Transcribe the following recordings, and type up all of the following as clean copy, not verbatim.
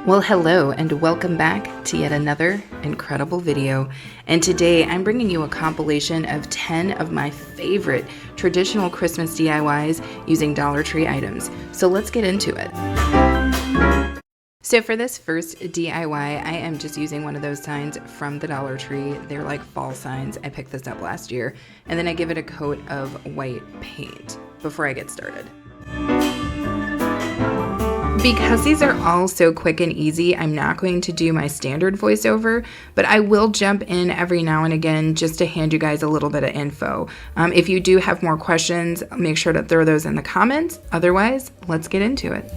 Well, hello and welcome back to yet another incredible video. And today I'm bringing you a compilation of 10 of my favorite traditional Christmas DIYs using Dollar Tree items. So let's get into it. So for this first DIY, I am just using one of those signs from the Dollar Tree. They're like fall signs. I picked this up last year. And then I give it a coat of white paint before I get started. Because these are all so quick and easy, I'm not going to do my standard voiceover, but I will jump in every now and again just to hand you guys a little bit of info. If you do have more questions, make sure to throw those in the comments. Otherwise, let's get into it.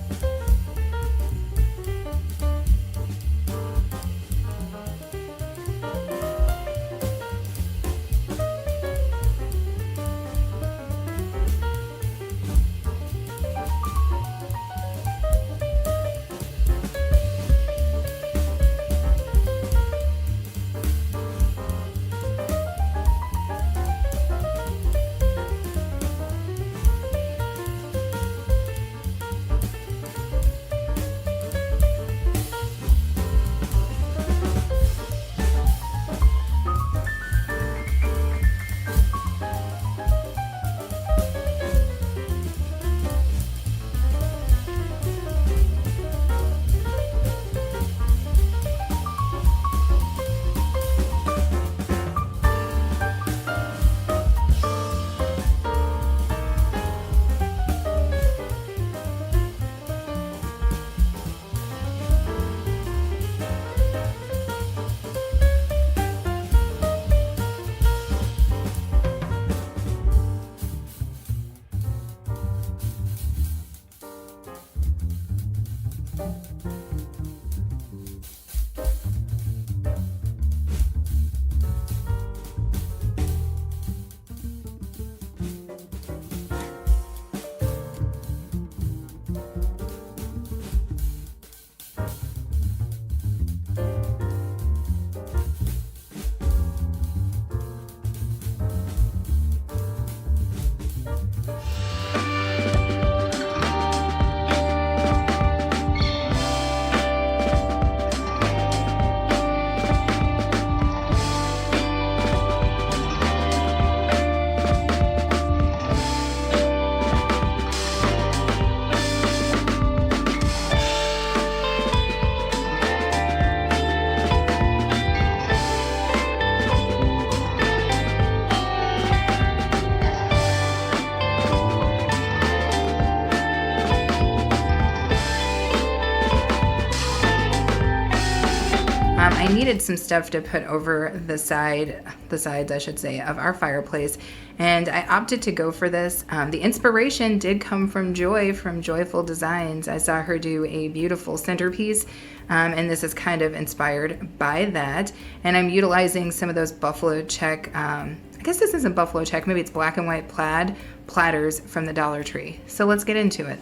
I needed some stuff to put over the sides, I should say, of our fireplace, and I opted to go for this. The inspiration did come from Joy from Joyful Designs. I saw her do a beautiful centerpiece, and this is kind of inspired by that. And I'm utilizing some of those buffalo check, I guess this isn't buffalo check, maybe it's black and white plaid platters from the Dollar Tree. So let's get into it.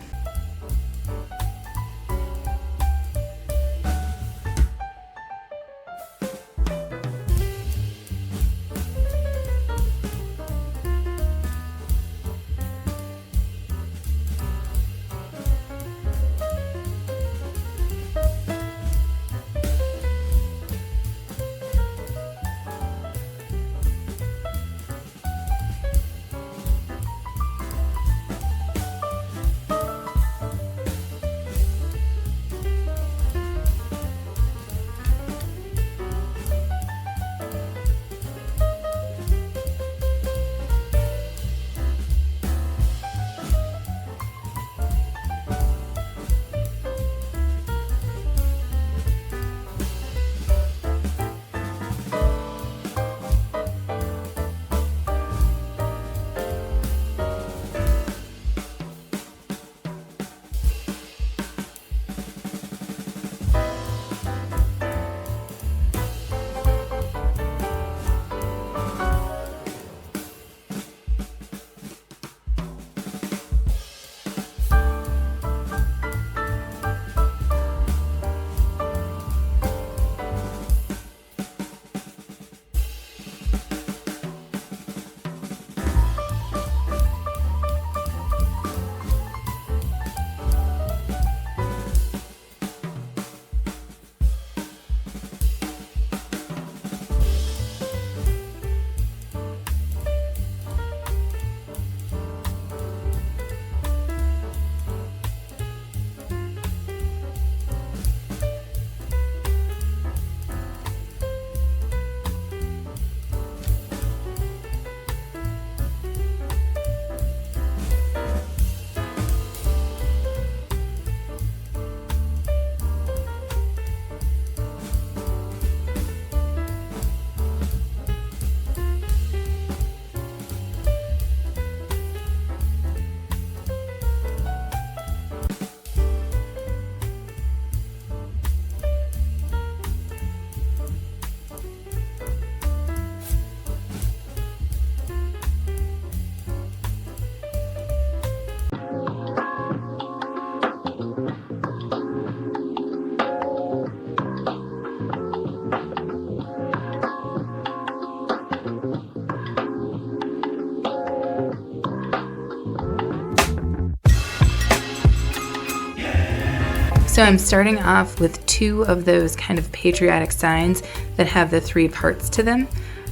So I'm starting off with 2 of those kind of patriotic signs that have the 3 parts to them.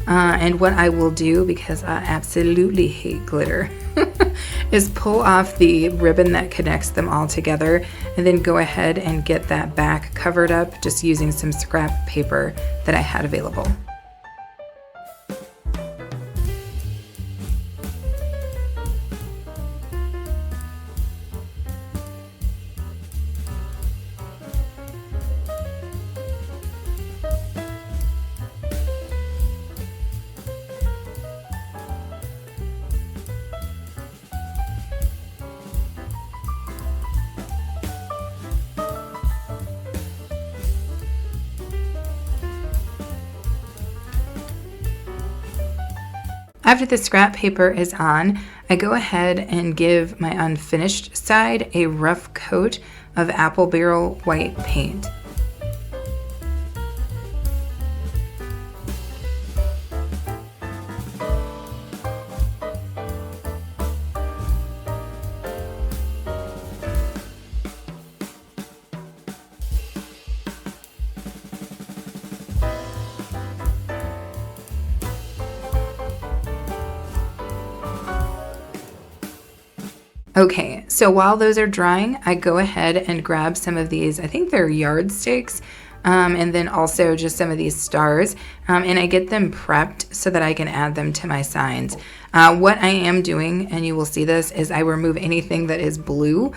And what I will do, because I absolutely hate glitter, is pull off the ribbon that connects them all together and then go ahead and get that back covered up just using some scrap paper that I had available. After the scrap paper is on, I go ahead and give my unfinished side a rough coat of apple barrel white paint. Okay, so while those are drying, I go ahead and grab some of these, I think they're yardsticks, and then also just some of these stars, and I get them prepped so that I can add them to my signs. What I am doing, and you will see this, is I remove anything that is blue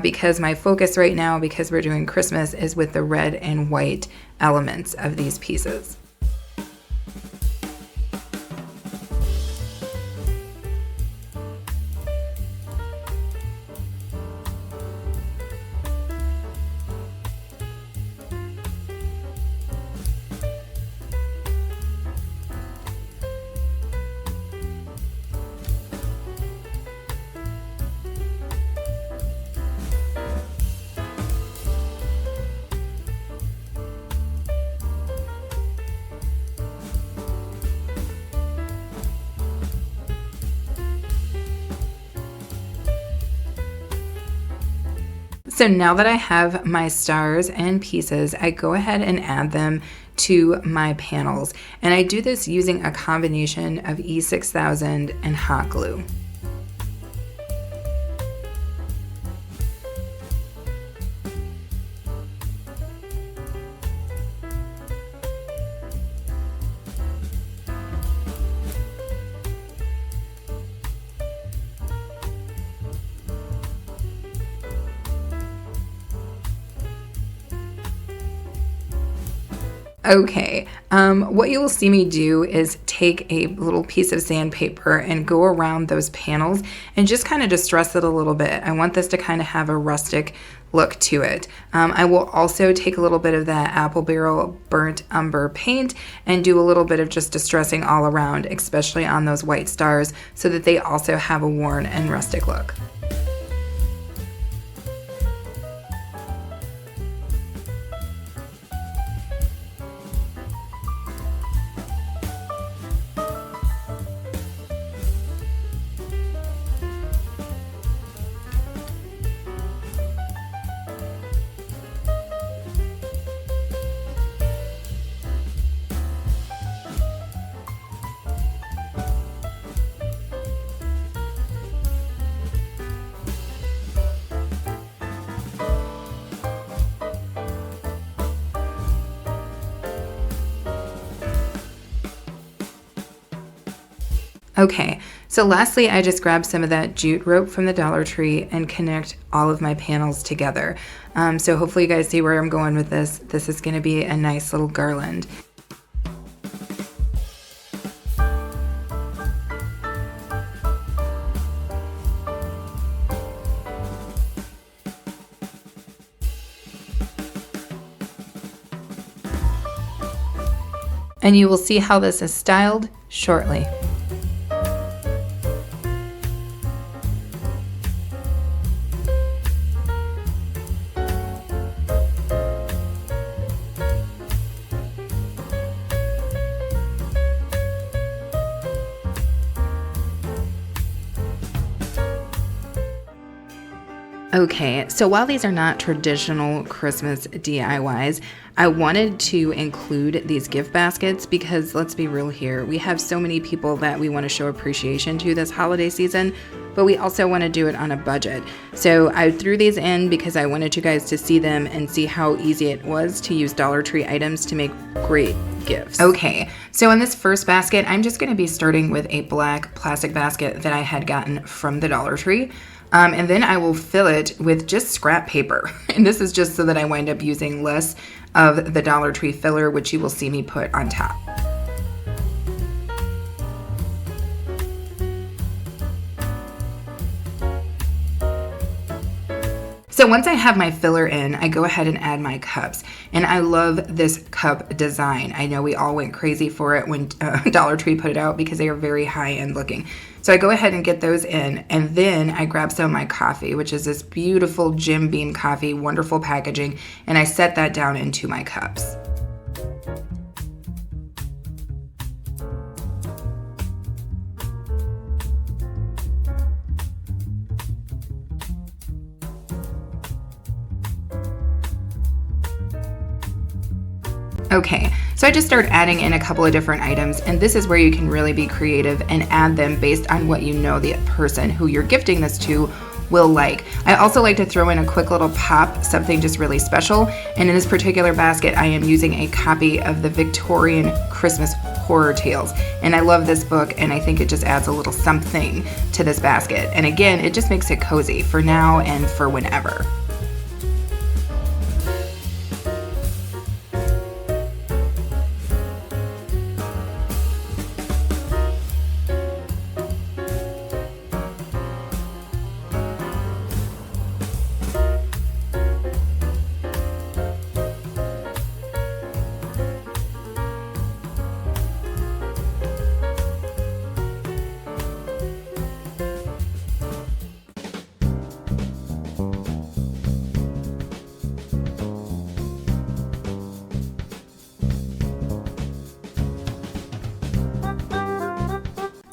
because my focus right now, because we're doing Christmas, is with the red and white elements of these pieces. So now that I have my stars and pieces, I go ahead and add them to my panels. And I do this using a combination of E6000 and hot glue. Okay, what you will see me do is take a little piece of sandpaper and go around those panels and just kind of distress it a little bit. I want this to kind of have a rustic look to it. I will also take a little bit of that apple barrel burnt umber paint and do a little bit of just distressing all around, especially on those white stars, so that they also have a worn and rustic look. Okay, so lastly, I just grabbed some of that jute rope from the Dollar Tree and connect all of my panels together. So hopefully you guys see where I'm going with this. This is going to be a nice little garland. And you will see how this is styled shortly. Okay, so while these are not traditional Christmas DIYs, I wanted to include these gift baskets because let's be real here, we have so many people that we want to show appreciation to this holiday season, but we also want to do it on a budget. So I threw these in because I wanted you guys to see them and see how easy it was to use Dollar Tree items to make great gifts. Okay, so in this first basket, I'm just going to be starting with a black plastic basket that I had gotten from the Dollar Tree. And then I will fill it with just scrap paper. And this is just so that I wind up using less of the Dollar Tree filler, which you will see me put on top. So once I have my filler in, I go ahead and add my cups. And I love this cup design. I know we all went crazy for it when Dollar Tree put it out because they are very high-end looking. So I go ahead and get those in, and then I grab some of my coffee, which is this beautiful Jim Beam coffee, wonderful packaging, and I set that down into my cups. Okay, so I just start adding in a couple of different items, and this is where you can really be creative and add them based on what you know the person who you're gifting this to will like. I also like to throw in a quick little pop, something just really special, and in this particular basket I am using a copy of the Victorian Christmas Horror Tales, and I love this book and I think it just adds a little something to this basket, and again it just makes it cozy for now and for whenever.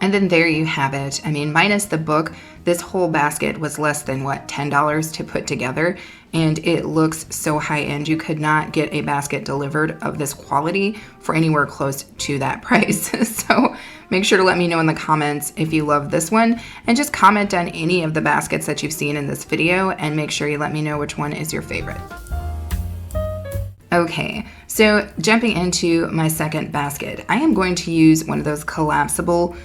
And then there you have it. I mean, minus the book, this whole basket was less than, what, $10 to put together, and it looks so high-end. You could not get a basket delivered of this quality for anywhere close to that price. So make sure to let me know in the comments if you love this one, and just comment on any of the baskets that you've seen in this video, and make sure you let me know which one is your favorite. Okay, so jumping into my second basket, I am going to use one of those collapsible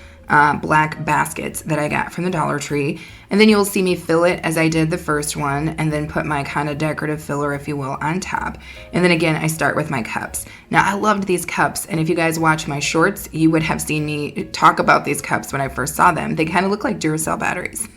black baskets that I got from the Dollar Tree, and then you'll see me fill it as I did the first one, and then put my kind of decorative filler, if you will, on top. And then again, I start with my cups. Now, I loved these cups, and if you guys watch my shorts, you would have seen me talk about these cups when I first saw them. They kind of look like Duracell batteries,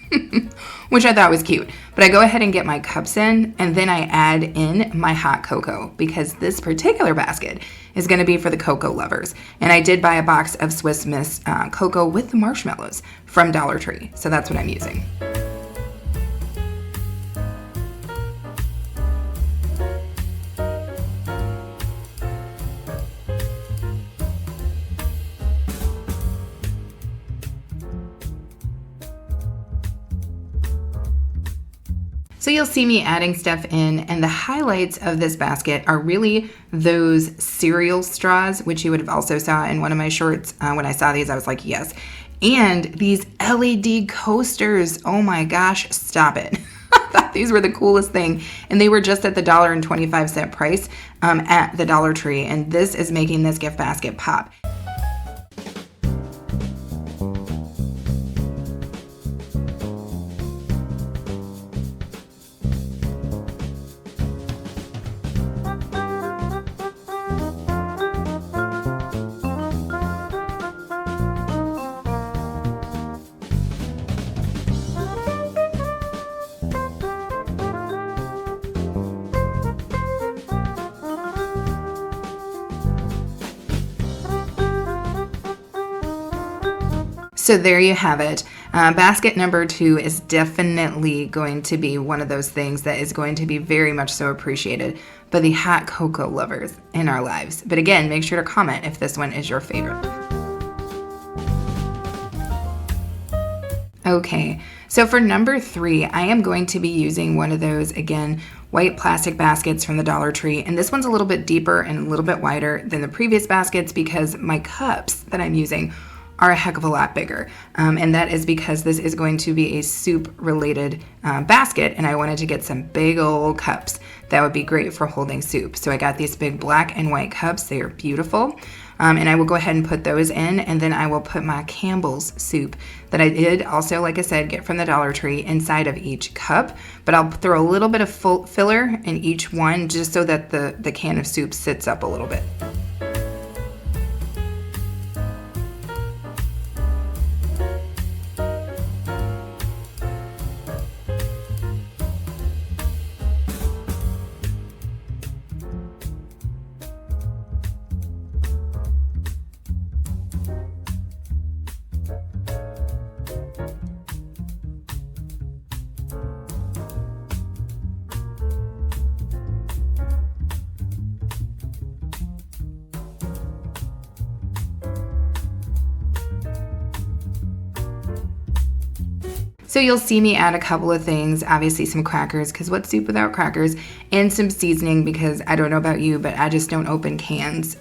which I thought was cute. But I go ahead and get my cups in, and then I add in my hot cocoa, because this particular basket is going to be for the cocoa lovers. And I did buy a box of Swiss Miss cocoa with the marshmallows from Dollar Tree, so that's what I'm using. So you'll see me adding stuff in, and the highlights of this basket are really those cereal straws, which you would have also saw in one of my shorts. When I saw these, I was like, yes. And these LED coasters, oh my gosh, stop it. I thought these were the coolest thing, and they were just at the $1.25 price at the Dollar Tree, and this is making this gift basket pop. So there you have it. Basket number 2 is definitely going to be one of those things that is going to be very much so appreciated by the hot cocoa lovers in our lives. But again, make sure to comment if this one is your favorite. Okay, So for number 3, I am going to be using one of those, again, white plastic baskets from the Dollar Tree. And this one's a little bit deeper and a little bit wider than the previous baskets because my cups that I'm using are a heck of a lot bigger. And that is because this is going to be a soup related basket, and I wanted to get some big old cups that would be great for holding soup. So I got these big black and white cups. They are beautiful. And I will go ahead and put those in, and then I will put my Campbell's soup that I did also, like I said, get from the Dollar Tree inside of each cup. But I'll throw a little bit of filler in each one just so that the can of soup sits up a little bit. So you'll see me add a couple of things, obviously some crackers, because what's soup without crackers, and some seasoning, because I don't know about you, but I just don't open cans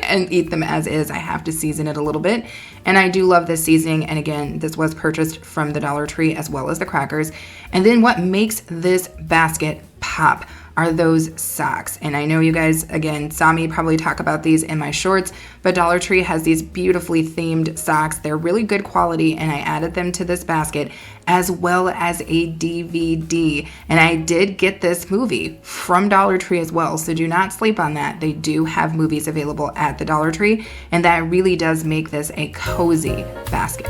and eat them as is. I have to season it a little bit, and I do love this seasoning, and again, this was purchased from the Dollar Tree as well as the crackers. And then what makes this basket pop are those socks. And I know you guys, again, saw me probably talk about these in my shorts, but Dollar Tree has these beautifully themed socks. They're really good quality, and I added them to this basket as well as a DVD. And I did get this movie from Dollar Tree as well, so do not sleep on that. They do have movies available at the Dollar Tree, and that really does make this a cozy basket.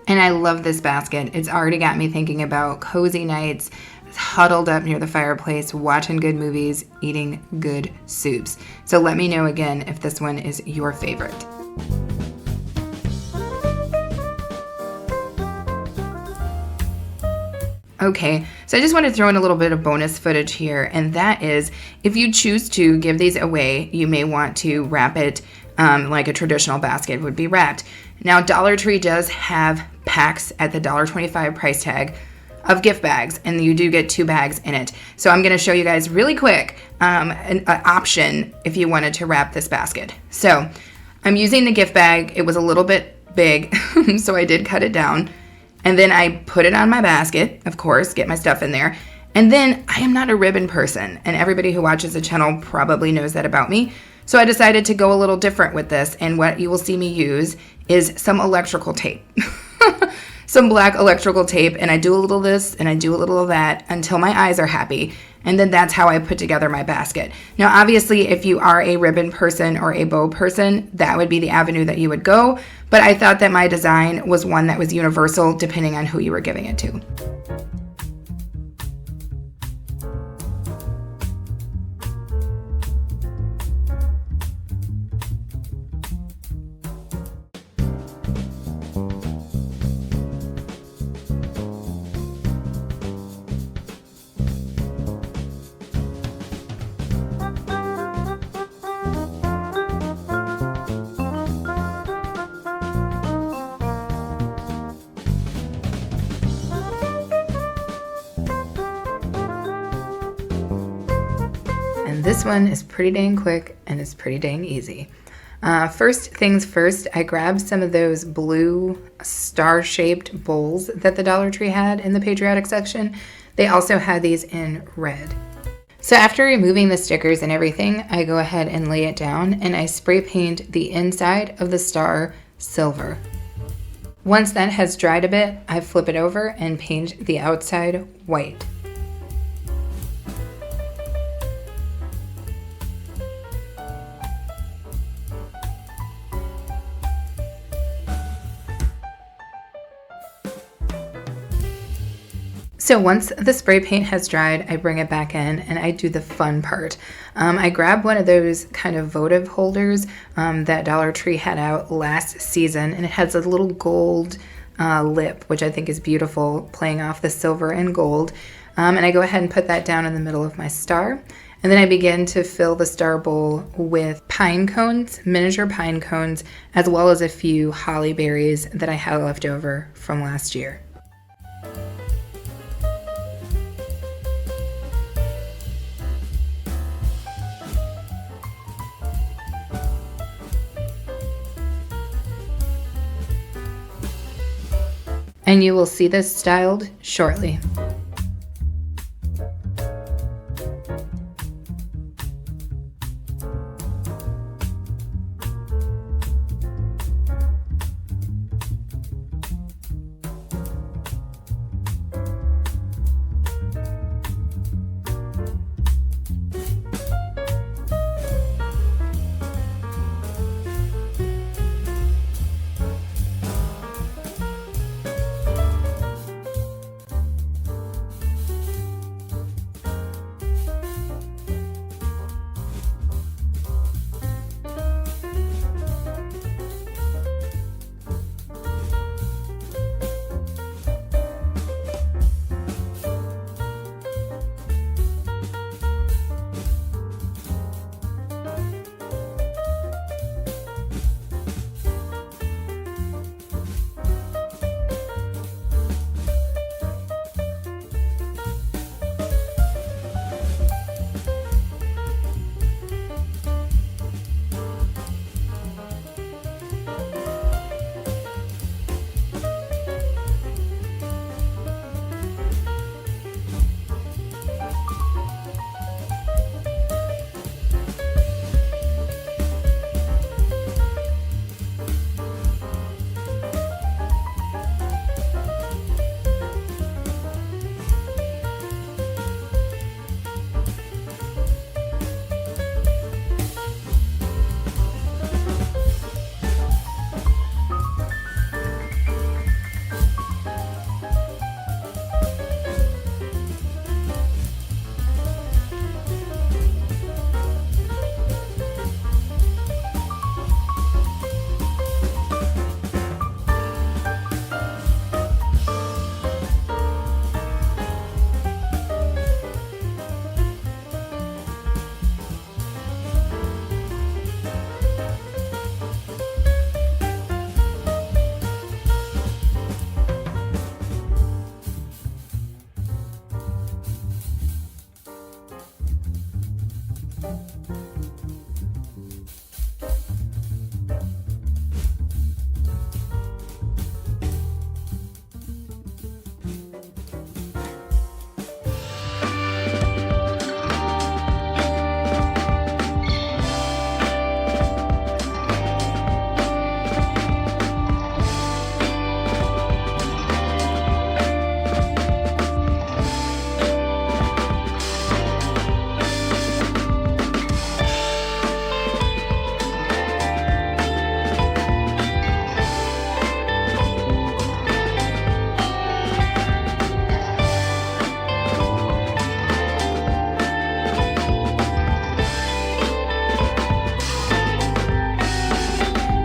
And I love this basket. It's already got me thinking about cozy nights, huddled up near the fireplace, watching good movies, eating good soups. So let me know again if this one is your favorite. Okay, so I just want to throw in a little bit of bonus footage here, and that is if you choose to give these away, you may want to wrap it like a traditional basket would be wrapped. Now, Dollar Tree does have packs at the $1.25 price tag of gift bags, and you do get 2 bags in it. So I'm going to show you guys really quick an option if you wanted to wrap this basket. So I'm using the gift bag. It was a little bit big, so I did cut it down. And then I put it on my basket, of course, get my stuff in there. And then I am not a ribbon person, and everybody who watches the channel probably knows that about me. So I decided to go a little different with this, and what you will see me use is some electrical tape. Some black electrical tape, and I do a little of this and I do a little of that until my eyes are happy, and then that's how I put together my basket. Now, obviously, if you are a ribbon person or a bow person, that would be the avenue that you would go, but I thought that my design was one that was universal depending on who you were giving it to. This one is pretty dang quick and it's pretty dang easy. First things first, I grabbed some of those blue star-shaped bowls that the Dollar Tree had in the patriotic section. They also had these in red. So after removing the stickers and everything, I go ahead and lay it down and I spray paint the inside of the star silver. Once that has dried a bit, I flip it over and paint the outside white. So once the spray paint has dried, I bring it back in and I do the fun part. I grab one of those kind of votive holders that Dollar Tree had out last season, and it has a little gold lip, which I think is beautiful, playing off the silver and gold. And I go ahead and put that down in the middle of my star. And then I begin to fill the star bowl with pine cones, miniature pine cones, as well as a few holly berries that I had left over from last year. And you will see this styled shortly.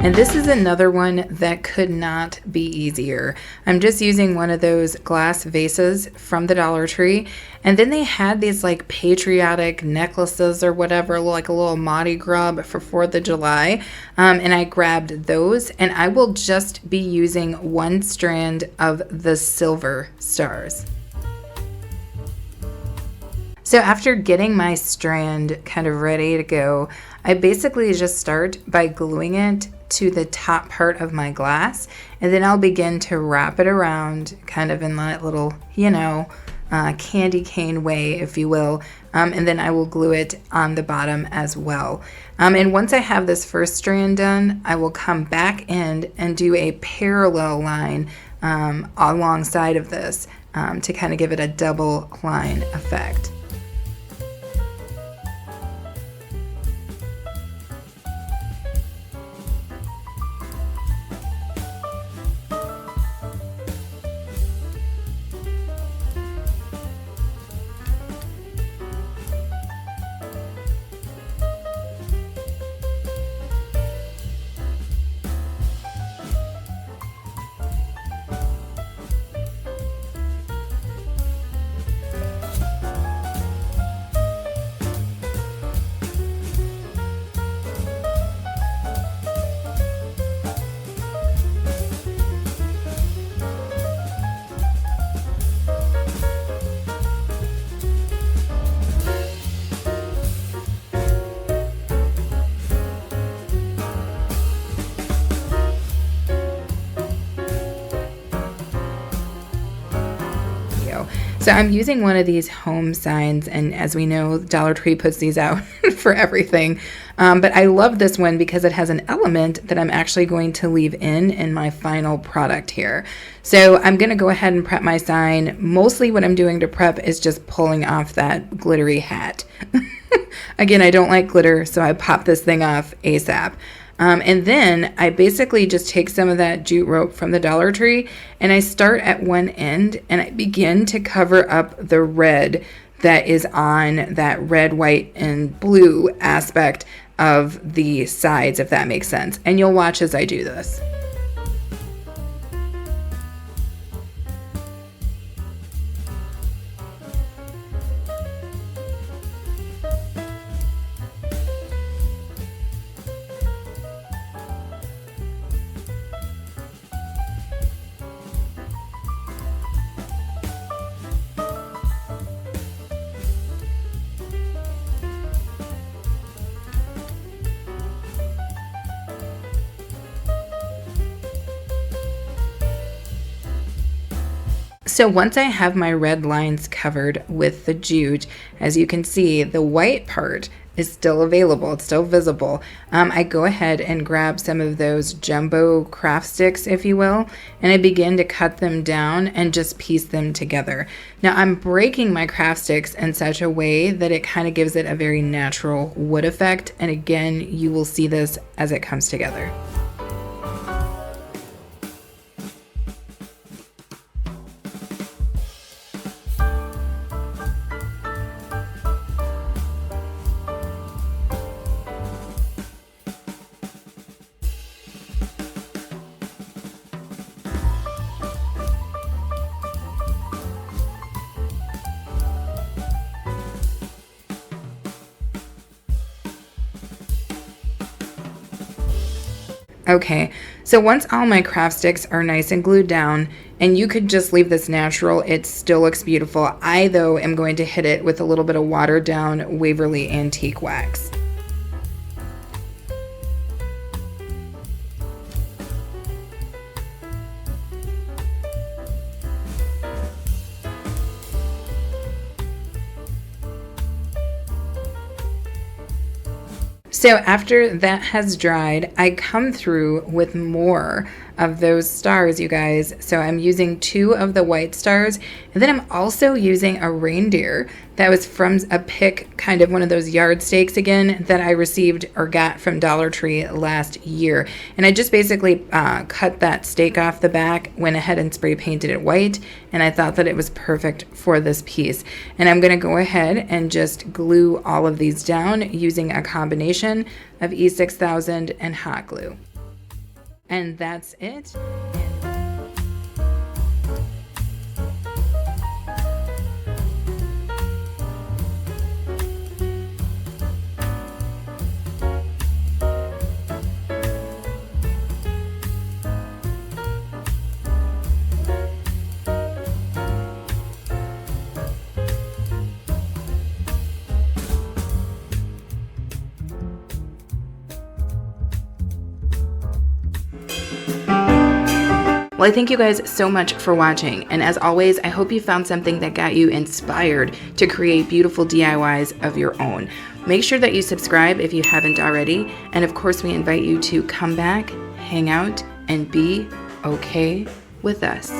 And this is another one that could not be easier. I'm just using one of those glass vases from the Dollar Tree. And then they had these like patriotic necklaces or whatever, like a little Mardi Gras for 4th of July. And I grabbed those, and I will just be using one strand of the silver stars. So after getting my strand kind of ready to go, I basically just start by gluing it to the top part of my glass, and then I'll begin to wrap it around kind of in that little, candy cane way, if you will, and then I will glue it on the bottom as well. And once I have this first strand done, I will come back in and do a parallel line alongside of this to kind of give it a double line effect. So I'm using one of these home signs, and as we know, Dollar Tree puts these out for everything. But I love this one because it has an element that I'm actually going to leave in my final product here. So I'm going to go ahead and prep my sign. Mostly what I'm doing to prep is just pulling off that glittery hat. Again, I don't like glitter, so I pop this thing off ASAP. And then I basically just take some of that jute rope from the Dollar Tree and I start at one end and I begin to cover up the red that is on that red, white, and blue aspect of the sides, if that makes sense. And you'll watch as I do this. So once I have my red lines covered with the jute, as you can see, the white part is still available. It's still visible. I go ahead and grab some of those jumbo craft sticks, if you will, and I begin to cut them down and just piece them together. Now I'm breaking my craft sticks in such a way that it kind of gives it a very natural wood effect. And again, you will see this as it comes together. Okay, so once all my craft sticks are nice and glued down, and you could just leave this natural, it still looks beautiful. I, though, am going to hit it with a little bit of watered down Waverly Antique Wax. So after that has dried, I come through with more of those stars, you guys. So I'm using 2 of the white stars, and then I'm also using a reindeer that was from a pick, kind of one of those yard stakes again, that I received or got from Dollar Tree last year. And I just basically cut that stake off the back, went ahead and spray painted it white, and I thought that it was perfect for this piece. And I'm gonna go ahead and just glue all of these down using a combination of E6000 and hot glue. And that's it. Well, I thank you guys so much for watching, and as always, I hope you found something that got you inspired to create beautiful DIYs of your own. Make sure that you subscribe if you haven't already, and of course we invite you to come back, hang out, and be okay with us.